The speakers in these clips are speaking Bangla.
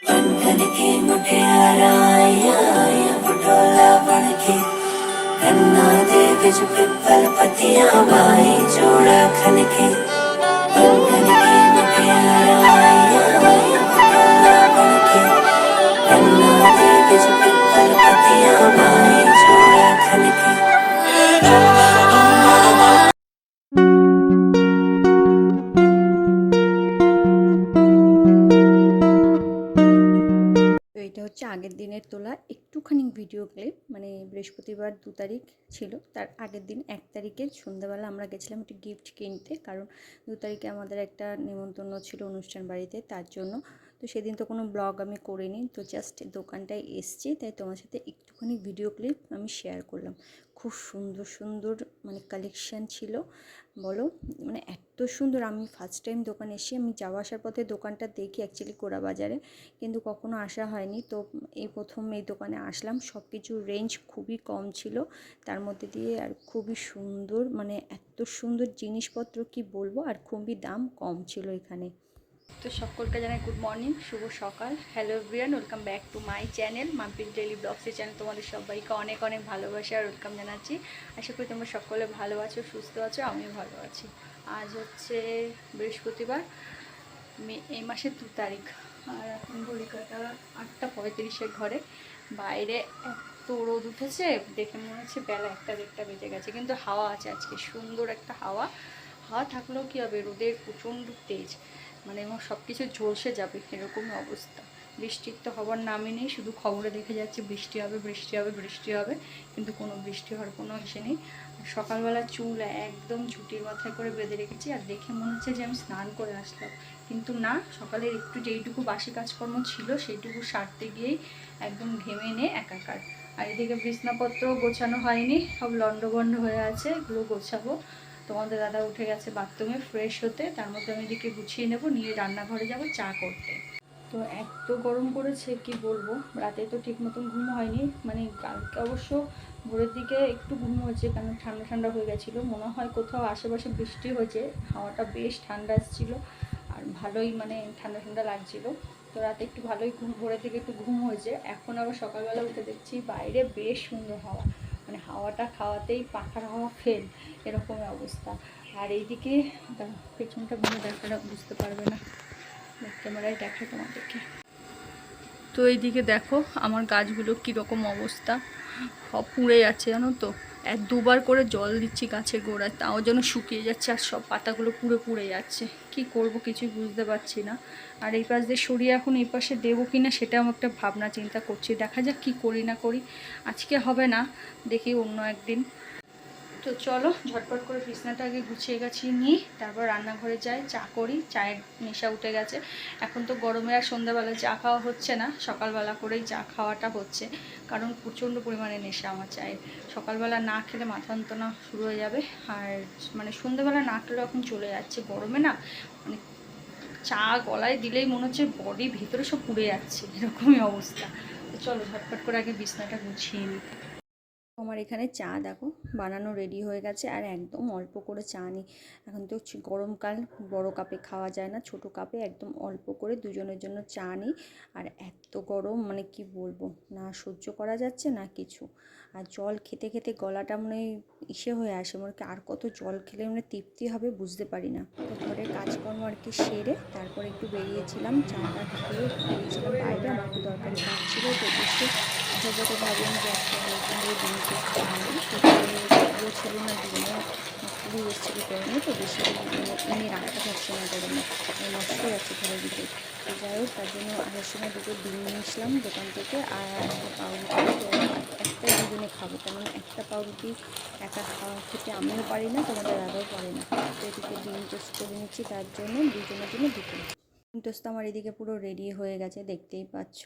बंधन की मुठियारा आया पटोला बनके गन्ना दे बिच पिपल पतियां बाई जोड़ा खनके बंधन की मुठियारा आया पटोला बनके गन्ना दे बिच पिपल पतियां बाई जोड़ा खनके। তো এটা হচ্ছে আগের দিনের তোলা একটুখানি ভিডিও ক্লিপ, মানে বৃহস্পতিবার 2 তারিখ ছিল, তার আগের দিন 1 তারিখে সন্ধ্যাবেলা আমরা গেছিলাম একটি গিফট কিনতে, কারণ 2 তারিখে আমাদের একটা নেমন্তন্ন ছিল অনুষ্ঠান বাড়িতে, তার জন্য। তো সেদিন তো কোনো ব্লগ আমি করিনি, তো জাস্ট দোকানটায় এসছি, তাই তোমার সাথে একটুখানি ভিডিও ক্লিপ আমি শেয়ার করলাম। খুব সুন্দর সুন্দর মানে কালেকশান ছিল, বলো, মানে এত সুন্দর। আমি ফার্স্ট টাইম দোকানে এসে, আমি যাওয়া আসার পথে দোকানটা দেখি অ্যাকচুয়ালি কোড়া বাজারে, কিন্তু কখনো আসা হয়নি। তো এই প্রথম এই দোকানে আসলাম। সব কিছুর রেঞ্জ খুবই কম ছিল, তার মধ্যে দিয়ে আর খুবই সুন্দর, মানে এত সুন্দর জিনিসপত্র কি বলবো, আর খুবই দাম কম ছিল এখানে। তো সকলকে জানাই গুড মর্নিং, শুভ সকাল। Hello everyone, welcome back to my channel মাম্পির ডেইলি ব্লগসের চ্যানেল। তোমাদের সবাইকে অনেক অনেক ভালোবাসা আর ওয়েলকাম জানাচ্ছি। আশা করি তোমরা সকলে ভালো আছো, সুস্থ আছো, আমিও ভালো আছি। আজ হচ্ছে বৃহস্পতিবার, এই মাসের 2 তারিখ, আর এখন ঘড়ি কাটা 8:35 ঘরে। বাইরে এত রোদ উঠেছে, দেখে মনে হচ্ছে বেলা 1-1:30 বেজে গেছে, কিন্তু হাওয়া আছে আজকে, সুন্দর একটা হাওয়া। হাওয়া থাকলেও কী হবে, রোদের প্রচণ্ড তেজ, মানে এবং সব কিছু ঝলসে যাবে এরকমই অবস্থা। বৃষ্টির তো হবার নামই নেই, শুধু খবরে দেখে যাচ্ছে বৃষ্টি হবে বৃষ্টি হবে বৃষ্টি হবে, কিন্তু কোনো বৃষ্টি হওয়ার কোনো ইসে নেই। সকালবেলা চুল একদম ঝুঁটির মাথায় করে বেঁধে রেখেছি, আর দেখে মনে হচ্ছে যে আমি স্নান করে আসলাম, কিন্তু না, সকালের একটু যেইটুকু বাসি কাজকর্ম ছিল সেইটুকু সারতে গিয়েই একদম ঘেমে নে একাকার। আর এদিকে বিছনাপত্র গোছানো হয়নি, সব লন্ডভন্ড হয়ে আছে, এগুলো গোছাবো। তোমাদের দাদা উঠে গেছে বাথরুমে ফ্রেশ হতে, তার মধ্যে আমি এদিকে গুছিয়ে নেব, নিয়ে রান্নাঘরে যাব চা করতে। তো এত গরম পড়েছে কি বলবো, রাতে তো ঠিক মতন ঘুম হয়নি, মানে কালকে অবশ্য ভোরের দিকে একটু ঘুম হয়েছে, কারণ ঠান্ডা ঠান্ডা হয়ে গেছিলো, মনে হয় কোথাও আশেপাশে বৃষ্টি হয়েছে, হাওয়াটা বেশ ঠান্ডা আসছিলো, আর ভালোই মানে ঠান্ডা ঠান্ডা লাগছিলো। তো রাতে একটু ভালোই ঘুম, ভোরের দিকে একটু ঘুম হয়েছে। এখন আবার সকালবেলা উঠে দেখছি বাইরে বেশ সুন্দর হাওয়া, মানে হাওয়াটা খাওয়াতেই পাখার হাওয়া ফেল, এরকমই অবস্থা। আর এইদিকে পেছনটা ঘুরে দেখাটা বুঝতে পারবে না, ক্যামেরায় দেখায় তোমাদেরকে। তো এইদিকে দেখো আমার গাছগুলো কীরকম অবস্থা, সব পুড়ে যাচ্ছে জানো তো। 1-2 বার করে জল দিচ্ছি গাছের গোড়ায়, তাও যেন শুকিয়ে যাচ্ছে, আর সব পাতাগুলো পুড়ে পুড়ে যাচ্ছে। কি করব কিছুই বুঝতে পারছি না। আর এই পাশ দিয়ে সরিয়ে এখন এই পাশে দেবো কি না সেটাও আমি একটা ভাবনা চিন্তা করছি, দেখা যাক কী করি না করি। আজকে হবে না, দেখি অন্য একদিন। তো চলো ঝটপট করে বিছনাটা আগে গুছিয়ে গাছিয়ে নিই, তারপর রান্নাঘরে যাই, চা করি। চায়ের নেশা উঠে গেছে এখন, তো গরমে আর সন্ধ্যাবেলায় চা খাওয়া হচ্ছে না, সকালবেলা করেই চা খাওয়াটা হচ্ছে, কারণ প্রচণ্ড পরিমাণে নেশা আমার চায়ের। সকালবেলা না খেলে মাথা যন্ত্রণা শুরু হয়ে যাবে, আর মানে সন্ধ্যাবেলা না খেলেও এখন চলে যাচ্ছে গরমে না, মানে চা গলায় দিলেই মনে হচ্ছে বডি ভিতরে সব পুড়ে যাচ্ছে, এরকমই অবস্থা। তো চলো ঝটপট করে আগে বিছনাটা গুছিয়ে নিই। আমার এখানে চা দেখো বানানো রেডি হয়ে গেছে, আর একদম অল্প করে চা নিই। এখন তো গরমকাল, বড় কাপে খাওয়া যায় না, ছোট কাপে একদম অল্প করে দুজনের জন্য চা নিই। আর এত গরম মানে কি বলবো, না সহ্য করা যাচ্ছে না কিছু। আর জল খেতে খেতে গলাটা মানে ইসে হয়ে আসে, মনে আর কত জল খেলে মানে তৃপ্তি হবে বুঝতে পারি না। তো ঘরের কাজকর্ম আর কি সেরে তারপরে একটু বেরিয়েছিলাম, চাটা খেয়ে একটু বেরিয়েছিলাম বাইরে, আমার একটু দরকারি কাজ ছিল। তো এসে আসার পথে ভাবলাম যে আজকে নতুন করে ডিম টোস্ট বানাবো, তো পুরো ছিল না, ডিমও পুরো এসেছিলো গরমে, তো বেশি মানে এনে রাখা যাচ্ছে না গরমে, নষ্ট হয়ে যাচ্ছে ঘরের ভিতর। তো যাই হোক, তার জন্য আসার সময় 2টো ডিম নিয়ে আসলাম দোকান থেকে, আর একটা পাউরুটি। তো একটাই দুজনে খাবো, কারণ একটা পাউরুটি একা খাওয়া খেতে আমিও পারি না, তোমাদের দাদাও পারে না। তো এদিকে ডিম টোস্ট করে নিচ্ছি, তার জন্য দুজনের জন্য 2টো ডিম টোস্ট। আমার এদিকে পুরো রেডি হয়ে গেছে, দেখতেই পাচ্ছ।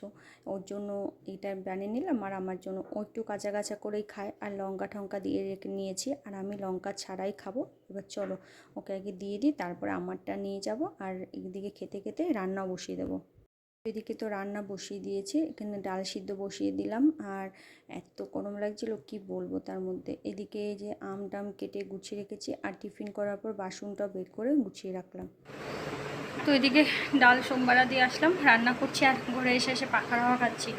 ওর জন্য এটা বানিয়ে নিলাম, আর আমার জন্য ও একটু কাঁচা কাঁচা করেই খায়, আর লঙ্কা টঙ্কা দিয়ে রেখে নিয়েছি, আর আমি লঙ্কা ছাড়াই খাবো। এবার চলো ওকে আগে দিয়ে দিই, তারপরে আমারটা নিয়ে যাব, আর এদিকে খেতে খেতে রান্না বসিয়ে দেবো। এদিকে তো রান্না বসিয়ে দিয়েছি, এখানে ডাল সিদ্ধ বসিয়ে দিলাম, আর এত গরম লাগছিল কি বলবো। তার মধ্যে এদিকে যে আম টাম কেটে গুছিয়ে রেখেছি, আর টিফিন করার পর বাসনটা বের করে গুছিয়ে রাখলাম। তো এদিকে ডাল সোমবারা দিয়ে আসলাম, রান্না করছি আর ঘরে এসে এসে পাখার হাওয়া খাচ্ছি।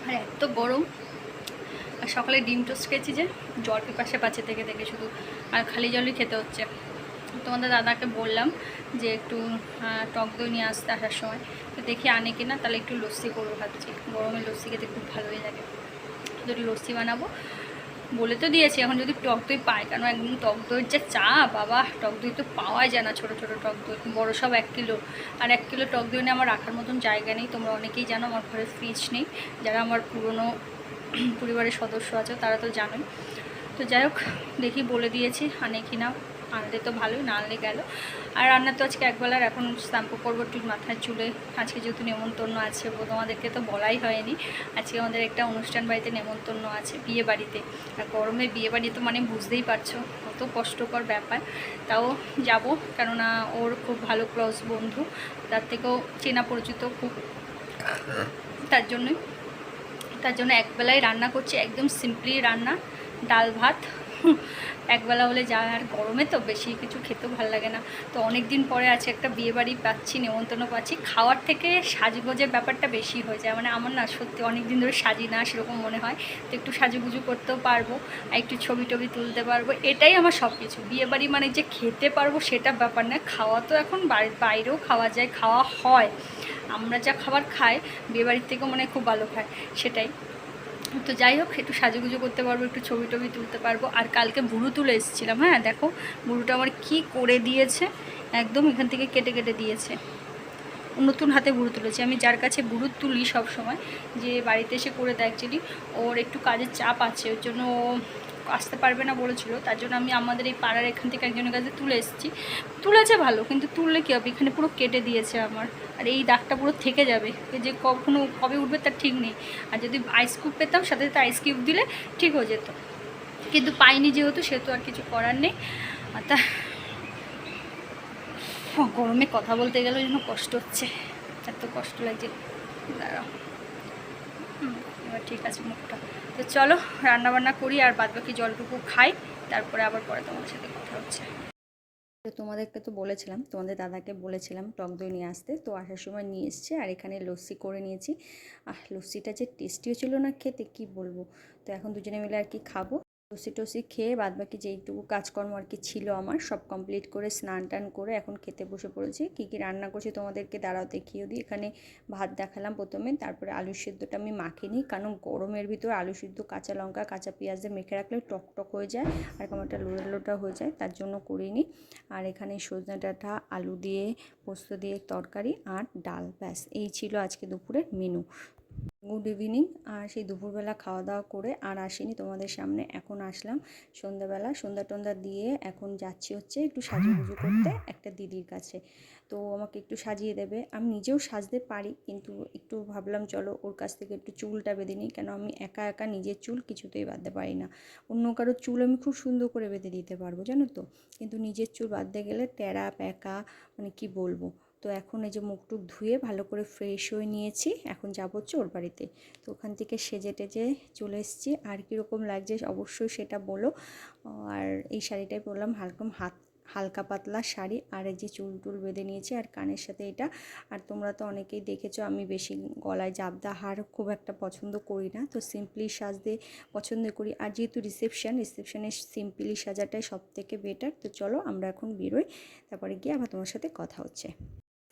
আর এত গরম, আর সকালে ডিম টোস্ট খেয়েছি যে জল পিপাসে পাচ্ছে থেকে থেকে শুধু, আর খালি জলই খেতে হচ্ছে। তোমাদের দাদাকে বললাম যে একটু টক দই নিয়ে আসতে আসার সময়, তো দেখি আনে কিনা, তাহলে একটু লস্যি করবো ভাবছি। গরমে লস্যি খেতে খুব ভালোই লাগে, যদি লস্যি বানাবো বলে তো দিয়েছি। এখন যদি টক দই পায়, কারণ একদম টক দইয়ের যে চা বাবা, টক দই তো পাওয়াই যায় না। ছোটো ছোটো টক দই, বড়ো সব 1 কিলো, আর 1 কিলো টক দই নিয়ে আমার রাখার মতন জায়গা নেই। তোমরা অনেকেই জানো আমার ঘরে ফ্রিজ নেই, যারা আমার পুরনো পরিবারের সদস্য আছে তারা তো জানোই। তো যাই হোক, দেখি বলে দিয়েছি আনে কি না, আনলে তো ভালোই, না আনলে গেল। আর রান্না তো আজকে একবেলার, এখন শ্যাম্পু করবো একটু মাথার চুলে। আজকে যেহেতু নেমন্তন্ন আছে, তোমাদেরকে তো বলাই হয়নি, আজকে আমাদের একটা অনুষ্ঠান বাড়িতে নেমন্তন্ন আছে, বিয়ে বাড়িতে। আর গরমে বিয়ে বাড়ি তো মানে বুঝতেই পারছো কত কষ্টকর ব্যাপার, তাও যাব, কেননা ওর খুব ভালো ক্লোজ বন্ধু, তার থেকেও চেনা পরিচিত খুব, তার জন্য একবেলায় রান্না করছি, একদম সিম্পলি রান্না, ডাল ভাত একবেলা হলে যা। আর গরমে তো বেশি কিছু খেতেও ভালো লাগে না। তো অনেক দিন পরে আছে একটা বিয়েবাড়ি পাচ্ছি, নেমন্তন্ন পাচ্ছি, খাওয়ার থেকে সাজগোজের ব্যাপারটা বেশি হয়ে যায়। মানে আমার না সত্যি অনেক দিন ধরে সাজি না, সেরকম মনে হয়। তো একটু সাজুগুজু করতেও পারবো, আর একটু ছবি টবি তুলতে পারবো, এটাই আমার সব কিছু। বিয়েবাড়ি মানে যে খেতে পারবো সেটা ব্যাপার না, খাওয়া তো এখন বাইরেও খাওয়া যায়, খাওয়া হয়। আমরা যা খাবার খাই বিয়েবাড়ির থেকেও মানে খুব ভালো খায়, সেটাই। তো যাই হোক, একটু সাজুগুজু করতে পারবো, একটু ছবি টবি তুলতে পারবো। আর কালকে বুড়ো তুলে এসেছিলাম, হ্যাঁ দেখো বুড়োটা আমার কি করে দিয়েছে, একদম এখান থেকে কেটে কেটে দিয়েছে। নতুন হাতে বুড়ো তুলেছি আমি, যার কাছে বুড়ো তুলি সব সময়, যে বাড়িতে এসে করে দেয়। অ্যাকচুয়ালি ওর একটু কাজের চাপ আছে, ওর জন্য ও আসতে পারবে না বলেছিল, তার জন্য আমি আমাদের এই পাড়ার এখান থেকে একজনের কাছে তুলে এসেছি। তুলেছে ভালো, কিন্তু তুললে কী হবে, এখানে পুরো কেটে দিয়েছে আমার, আর এই দাগটা পুরো থেকে যাবে, যে কখনো কবে উঠবে তার ঠিক নেই। আর যদি আইস কিউব পেতাম, সাথে সাথে আইস কিউব দিলে ঠিক হয়ে যেত, কিন্তু পাইনি যেহেতু, সেহেতু আর কিছু করার নেই। আর তা গরমে কথা বলতে গেলেও যেন কষ্ট হচ্ছে, এত কষ্ট লাগছে। দাঁড়াও, এবার ঠিক আছে মুখটা। তো চলো রান্নাবান্না করি, আর বাদবাকি জলটুকু খাই, তারপরে আবার পরে তোমাদের সাথে কথা হচ্ছে। তো তোমাদেরকে তো বলেছিলাম, তোমাদের দাদাকে বলেছিলাম টক দই নিয়ে আসতে, তো আসার সময় নিয়ে এসছে। আর এখানে লস্যি করে নিয়েছি, আর লস্যিটা যে টেস্টিও ছিল না খেতে, কি বলবো। তো এখন দুজনে মিলে আর কি খাবো, লস্যি টস্যি খেয়ে বাদবাকি যেইটুকু কাজকর্ম আর কি ছিল আমার সব কমপ্লিট করে, স্নান টান করে এখন খেতে বসে পড়েছি। কী কী রান্না করছি তোমাদেরকে দাঁড়াও দেখিয়ে দিই। এখানে ভাত দেখালাম প্রথমে, তারপরে আলু সিদ্ধটা আমি মাখিনি, কারণ গরমের ভিতর আলু সিদ্ধ কাঁচা লঙ্কা কাঁচা পেঁয়াজ দিয়ে মেখে রাখলে টক টক হয়ে যায়, আর কেমন একটা লোটা লোটা হয়ে যায়, তার জন্য করিনি। আর এখানে সজনে ডাঁটা আলু দিয়ে পোস্ত দিয়ে তরকারি আর ডাল, ব্যাস এই ছিল আজকে দুপুরের মেনু। Good evening. আর সেই দুপুরবেলা খাওয়া দাওয়া করে আর আসিনি তোমাদের সামনে, এখন আসলাম সন্ধ্যাবেলা, সন্ধ্যা টন্ধা দিয়ে এখন যাচ্ছি হচ্ছে একটু সাজুগুজু করতে একটা দিদির কাছে। তো আমাকে একটু সাজিয়ে দেবে, আমি নিজেও সাজতে পারি, কিন্তু একটু ভাবলাম চলো ওর কাছ থেকে একটু চুলটা বেঁধে নিই, কেন আমি একা একা নিজের চুল কিছুতেই বাঁধতে পারি না। অন্য কারোর চুল আমি খুব সুন্দর করে বেঁধে দিতে পারবো জানো তো, কিন্তু নিজের চুল বাঁধতে গেলে টেরা প্যাকা, মানে কি বলবো। তো এখন এই যে মুখটুক ধুয়ে ভালো করে ফ্রেশ হয়ে নিয়েছি, এখন যাবো হচ্ছে ওর বাড়িতে। তো ওখান থেকে সেজে টেজে চলে এসেছি। আর কীরকম লাগছে অবশ্যই সেটা বলো। আর এই শাড়িটাই পরলাম, হালকা পাতলা শাড়ি, আর এই যে চুল টুল বেঁধে নিয়েছি, আর কানের সাথে এটা। আর তোমরা তো অনেকেই দেখেছো আমি বেশি গলায় জাবদা হার খুব একটা পছন্দ করি না, তো সিম্পলি সাজতে পছন্দ করি। আর যেহেতু রিসেপশনে সিম্পলি সাজাটাই সব থেকে বেটার। তো চলো আমরা এখন বেরোই, তারপরে গিয়ে আবার তোমার সাথে কথা হচ্ছে।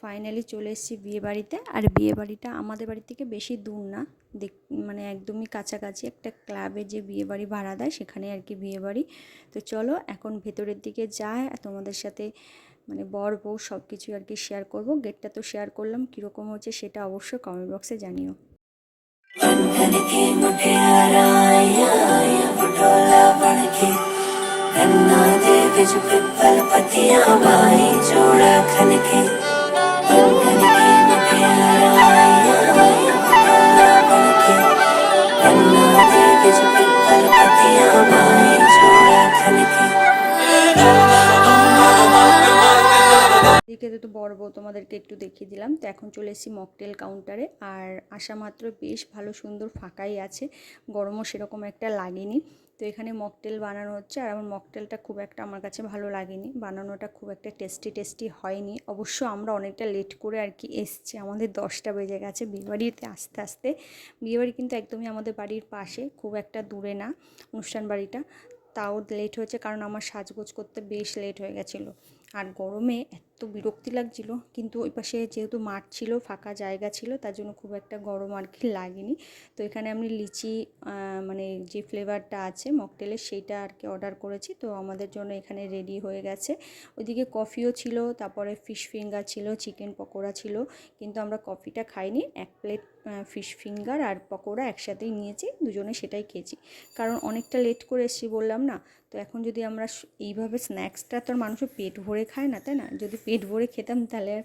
ফাইনালি চলে এসেছি বিয়েবাড়িতে। আর বিয়েবাড়িটা আমাদের বাড়ি থেকে বেশি দূর না, মানে একদমই কাছাকাছি, একটা ক্লাবে যে বিয়েবাড়ি ভাড়া দেয় সেখানে আর কি বিয়েবাড়ি। তো চলো এখন ভেতরের দিকে যাই, তোমাদের সাথে মানে বর বউ সব কিছু আর কি শেয়ার করব। গেটটা তো শেয়ার করলাম, কীরকম হচ্ছে সেটা অবশ্যই কমেন্ট বক্সে জানিও। बंधन की मुठियारा आया पटोला बनके, गन्ना दे बिच पिपल पतियां बाई जोड़ा खनके। बंधन की मुठियारा आया पटोला बनके, गन्ना दे बिच पिपल पतियां बाई जोड़ा खनके। এদিকে তো বড় বউ তোমাদেরকে একটু দেখিয়ে দিলাম। তো এখন চলে এসেছি মকটেল কাউন্টারে, আর আসা মাত্র বেশ ভালো সুন্দর ফাঁকাই আছে, গরমও সেরকম একটা লাগেনি। তো এখানে মকটেল বানানো হচ্ছে, আর আমার মকটেলটা খুব একটা আমার কাছে ভালো লাগেনি, বানানোটা খুব একটা টেস্টি হয়নি। অবশ্য আমরা অনেকটা লেট করে আর কি এসছি, আমাদের 10টা বেজে গেছে বিয়েবাড়িতে আসতে আসতে। বিয়েবাড়ি কিন্তু একদমই আমাদের বাড়ির পাশে, খুব একটা দূরে না অনুষ্ঠান বাড়িটা। তাও লেট হয়েছে কারণ আমার সাজগোজ করতে বেশ লেট হয়ে গেছিলো। আর গরমে এত বিরক্তি লাগছিল, কিন্তু ওই পাশে যেহেতু মাঠ ছিল, ফাঁকা জায়গা ছিল, তার জন্য খুব একটা গরম আর কি লাগেনি। তো এখানে আমি লিচি মানে যে ফ্লেভারটা আছে মকটেলের সেইটা আর কি অর্ডার করেছি। তো আমাদের জন্য এখানে রেডি হয়ে গেছে। ওইদিকে কফিও ছিল, তারপরে ফিশ ফিঙ্গার ছিল, চিকেন পকোড়া ছিল, কিন্তু আমরা কফিটা খাইনি। 1 প্লেট ফিশ ফিঙ্গার আর পকোড়া একসাথেই নিয়েছি, দুজনে সেটাই খেয়েছি। কারণ অনেকটা লেট করে এসেছি বললাম না। তো এখন যদি আমরা এইভাবে স্ন্যাক্সটা তো আর মানুষের পেট ভরে খায় না, তাই না? যদি পেট ভরে খেতাম তাহলে আর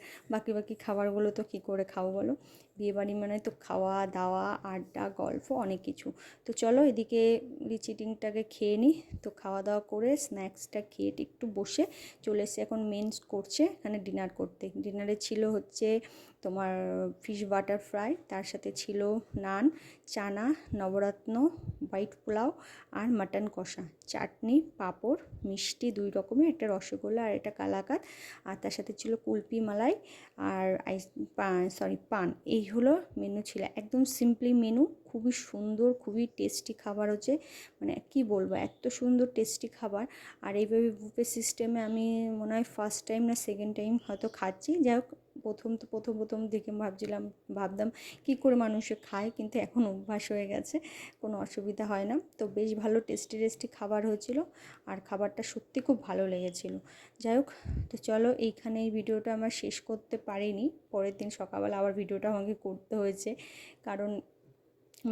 বাকি খাবারগুলো তো কী করে খাবো বলো? বিয়েবাড়ি মানে তো খাওয়া দাওয়া আড্ডা গল্প অনেক কিছু। তো চলো এদিকে লিচিটিংটাকে খেয়ে নিই। তো খাওয়া দাওয়া করে স্ন্যাক্সটা খেয়ে একটু বসে চলে এসে এখন মেন করছে এখানে ডিনার করতে। ডিনারে ছিল হচ্ছে তোমার ফিশ বাটার ফ্রাই, তার সাথে ছিল নান, চানা, নবরত্ন, হোয়াইট পোলাও আর মাটন কষা, চাটনি, পাঁপড়, মিষ্টি 2 রকমের, একটা রসগোল্লা আর একটা কালাকাঁদ, আর তার সাথে ছিল কুলফি মালাই আর পান। এই হলো মেনু ছিল, একদম সিম্পলি মেনু, খুবই সুন্দর, খুবই টেস্টি খাবার হচ্ছে। মানে কি বলবো, এত সুন্দর টেস্টি খাবার। আর এইভাবে বুফে সিস্টেমে আমি মনে হয় ফার্স্ট টাইম না সেকেন্ড টাইম হয়তো খাচ্ছি। যাই হোক, প্রথম দেখে ভাবতাম কী করে মানুষে খায়, কিন্তু এখন অভ্যাস হয়ে গেছে, কোনো অসুবিধা হয় না। তো বেশ ভালো টেস্টি খাবার হয়েছিল, আর খাবারটা সত্যি খুব ভালো লেগেছিলো। যাই হোক, তো চলো এইখানে এই ভিডিওটা আমার শেষ করতে পারিনি, পরের দিন সকালবেলা আবার ভিডিওটা আমাকে করতে হয়েছে, কারণ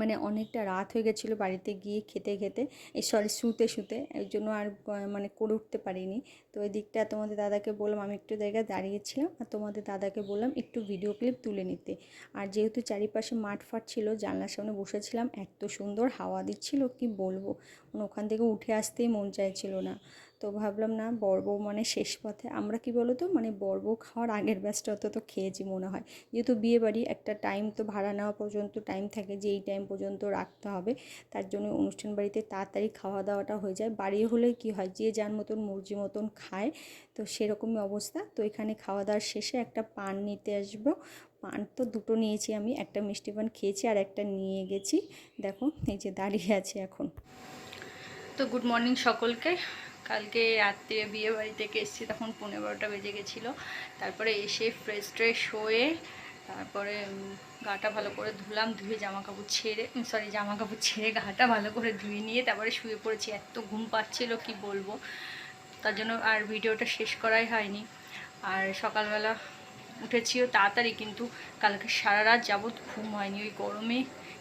মানে অনেকটা রাত হয়ে গেছিলো বাড়িতে গিয়ে খেতে শুতে এর জন্য আর মানে করে উঠতে পারিনি। তো ওই দিকটা তোমাদের দাদাকে বললাম, আমি একটু জায়গায় দাঁড়িয়েছিলাম, আর তোমাদের দাদাকে বললাম একটু ভিডিও ক্লিপ তুলে নিতে। আর যেহেতু চারিপাশে মাঠ ফাট ছিল, জানলার সামনে বসেছিলাম, এত সুন্দর হাওয়া দিচ্ছিল কি বলবো, মানে ওখান থেকে উঠে আসতেই মন চাইছিল না। তো ভাবলাম না, বর বউ মানে শেষ পথে। আমরা কি বলো তো, মানে বর বউ খাওয়ার আগের ব্যাচটা তো খেয়েছি মনে হয়, যেহেতু বিয়ে বাড়ি একটা টাইম তো ভাড়া নেওয়া পর্যন্ত টাইম থাকে, যে এই টাইম পর্যন্ত রাখতে হবে, তার জন্য অনুষ্ঠান বাড়িতে তাড়াতাড়ি খাওয়া দাওয়াটা হয়ে যায়। বাড়ি হলে কি হয়, যে যার মতন মর্জি মতন খায়, তো সেরকমই অবস্থা। তো এখানে খাওয়া দাওয়ার শেষে একটা পান নিতে আসবো, পান তো 2টো নিয়েছি আমি, একটা মিষ্টি পান খেয়েছি আর একটা নিয়ে গেছি, দেখো এই যে দাঁড়িয়ে আছে এখন। তো গুড মর্নিং সকলকে। কালকে রাত্রে বিয়ে বাড়ি থেকে এসেছি, তখন 11:15 বেজে গেছিলো। তারপরে এসে ফ্রেশ হয়ে তারপরে গাটা ভালো করে ধুলাম, ধুয়ে জামা কাপড় ছেড়ে গাটা ভালো করে ধুয়ে নিয়ে তারপরে শুয়ে পড়েছি। এত ঘুম পাচ্ছিলো কি বলবো, তার জন্য আর ভিডিওটা শেষ করাই হয়নি। আর সকালবেলা উঠেছিও তাড়াতাড়ি, কিন্তু কালকে সারা রাত যাবৎ ঘুম হয়নি। ওই গরমে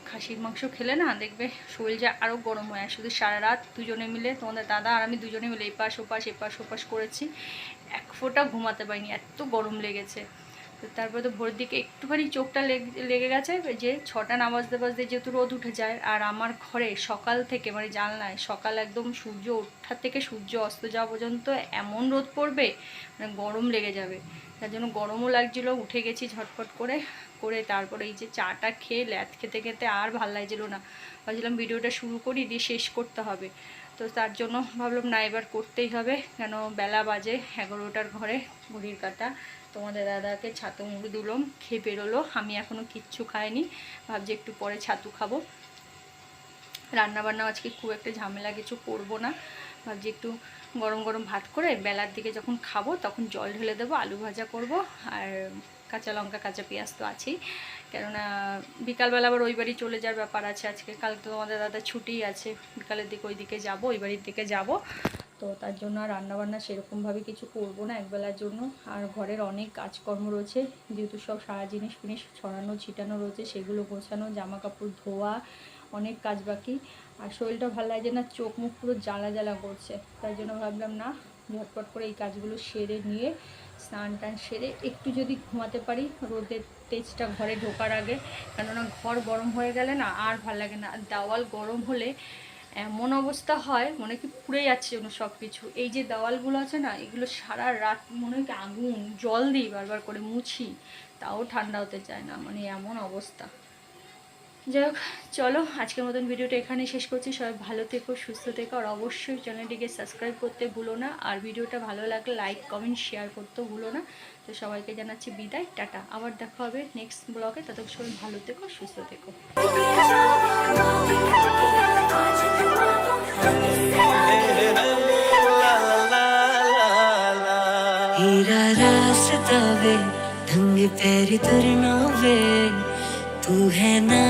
খাসির মাংস খেলে না দেখবে শরীরটা আরও গরম হয়। আর শুধু সারা রাত দুজনে মিলে, তোমাদের দাদা আর আমি দুজনে মিলে এপাশ ওপাশ করেছি, এক ফোঁটা ঘুমাতে পারিনি, এত গরম লেগেছে। তো তারপরে তো ভোরের দিকে একটুখানি চোখটা লেগে গেছে, যে 6টা না বাজতে যেহেতু রোদ উঠে যায়। আর আমার ঘরে সকাল থেকে মানে জানলায় সকাল একদম সূর্য ওঠার থেকে সূর্য অস্ত যাওয়া পর্যন্ত এমন রোদ পড়বে, মানে গরম লেগে যাবে। তার জন্য গরমও লাগছিলো, উঠে গেছি ঝটপট করে তারপরে এই যে চাটা খেয়ে ল্যাদ খেতে আর ভাল লাগছিলো না। ভাবছিলাম ভিডিওটা শুরু করি, দিয়ে শেষ করতে হবে। তো তার জন্য ভাবলাম না, এবার করতেই হবে, কেন বেলা বাজে 11টার ঘরে ঘড়ির কাঁটা। তোমাদের দাদাকে ছাতু মুড়ি দিলাম, খেয়ে বেরোলো, আমি এখনও কিচ্ছু খাইনি, ভাবছি একটু পরে ছাতু খাবো। রান্নাবান্না আজকে খুব একটা ঝামেলা কিছু করবো না, ভাবছি একটু গরম ভাত করে বেলার দিকে যখন খাবো তখন জল ঢেলে দেবো, আলু ভাজা করব, আর কাঁচা লঙ্কা কাঁচা পেঁয়াজ তো আছেই, কেননা বিকালবেলা আবার ওই বাড়ি চলে যাওয়ার ব্যাপার আছে। আজকে কাল তো আমাদের দাদা ছুটি আছে, বিকালের দিকে ওই দিকে যাবো, ওই বাড়ির দিকে যাবো। তো তার জন্য আর রান্নাবান্না সেরকমভাবে কিছু করবো না একবেলার জন্য। আর ঘরের অনেক কাজকর্ম রয়েছে, যেহেতু সব সারা জিনিস ছড়ানো ছিটানো রয়েছে, সেগুলো গোছানো, জামা কাপড় ধোয়া, অনেক কাজ বাকি। আর শরীরটা ভালো লাগছে না, চোখ মুখ পুরো জ্বালা করছে, তাই জন্য ভাবলাম না, ঝটপট করে এই কাজগুলো সেরে নিয়ে স্নান টান সেরে একটু যদি ঘুমাতে পারি রোদের তেজটা ঘরে ঢোকার আগে, কেননা ঘর গরম হয়ে গেলে না আর ভালো লাগে না। আর দেওয়াল গরম হলে এমন অবস্থা হয়, মনে কি পুড়ে যাচ্ছে যেন সব কিছু। এই যে দেওয়ালগুলো আছে না, এগুলো সারা রাত মনে হয় কি আগুন, জল দিই বারবার করে মুছি, তাও ঠান্ডা হতে চায় না, মানে এমন অবস্থা। যাই হোক, চলো আজকের মতন ভিডিওটা এখানে শেষ করছি। সবাই ভালো থেকো, সুস্থ থেকো, আর অবশ্যই চ্যানেলটিকে সাবস্ক্রাইব করতে ভুলো না। আর ভিডিওটা ভালো লাগলে লাইক কমেন্ট শেয়ার করতেও ভুলো না। তো সবাইকে জানাচ্ছি বিদায়, টাটা। আবার দেখা হবে নেক্সট ব্লগে। ততক্ষণ সবাই ভালো থেকো, সুস্থ থেকো। हीरा रास्ता वे ढंग पैरी तुरना वे तू है ना